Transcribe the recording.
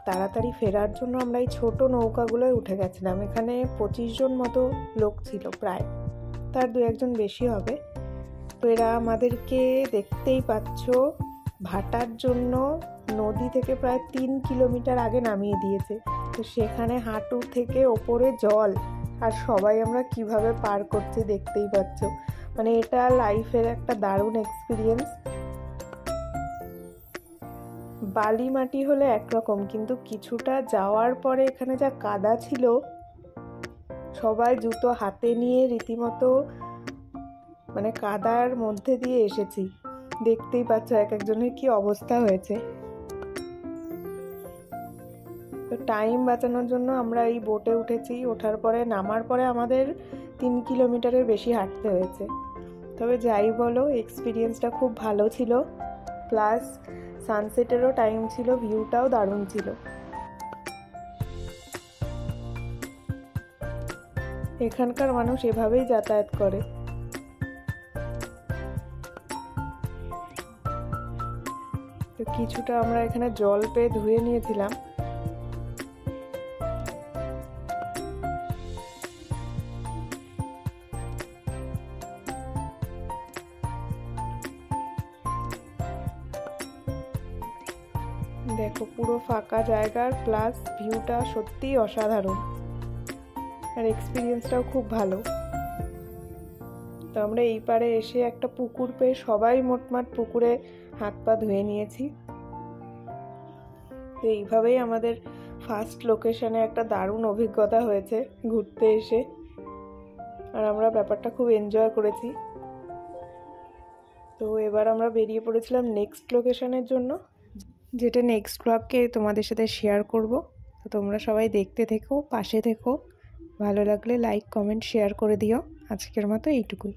তাড়াতাড়ি ফেরার জন্য আমরা এই ছোট নৌকাগুলোয় উঠে গেছিলাম। এখানে 25 জন মতো লোক ছিল প্রায়, তার 2-1 জন বেশি হবে। তো এরা আমাদেরকে দেখতেই পাচ্ছ ভাটার জন্য নদী থেকে প্রায় 3 কিলোমিটার আগে নামিয়ে দিয়েছে। তো সেখানে হাঁটু থেকে ওপরে জল, আর সবাই আমরা কিভাবে পার করছি দেখতেই পাচ্ছ। মানে এটা লাইফের একটা দারুণ এক্সপিরিয়েন্স। বালি মাটি হলে একরকম, কিন্তু কিছুটা যাওয়ার পরে এখানে যা কাদা ছিল, সবাই জুতো হাতে নিয়ে রীতিমতো মানে কাদার মধ্যে দিয়ে এসেছি। দেখতেই পাচ্ছ এক একজনের কি অবস্থা হয়েছে। তো টাইম বাঁচানোর জন্য আমরা এই বোটে উঠেছি। ওঠার পরে নামার পরে আমাদের 3 কিলোমিটারের বেশি হাঁটতে হয়েছে। তবে যাই বলো, এক্সপিরিয়েন্সটা খুব ভালো ছিল, প্লাস সানসেটেরও টাইম ছিল, ভিউটাও দারুণ ছিল। এখানকার মানুষ এভাবেই যাতায়াত করে। তো কিছুটা আমরা এখানে জল পেয়ে ধুয়ে নিয়েছিলাম। দেখো পুরো ফাঁকা জায়গার প্লাস ভিউটা সত্যিই অসাধারণ, আর এক্সপিরিয়েন্সটাও খুব ভালো। তো আমরা এই পারে এসে একটা পুকুর পেয়ে সবাই মোটমাট পুকুরে হাত পা ধুয়ে নিয়েছি। তো এইভাবেই আমাদের ফার্স্ট লোকেশনে একটা দারুণ অভিজ্ঞতা হয়েছে ঘুরতে এসে, আর আমরা ব্যাপারটা খুব এনজয় করেছি। তো এবার আমরা বেরিয়ে পড়েছিলাম নেক্সট লোকেশনের জন্য, যেটা নেক্সট ব্লগে তোমাদের সাথে শেয়ার করব। তো তোমরা সবাই দেখতে থেকো, পাশে থেকো। ভালো লাগলে লাইক, কমেন্ট, শেয়ার করে দিও। আজকের মতো এইটুকুই।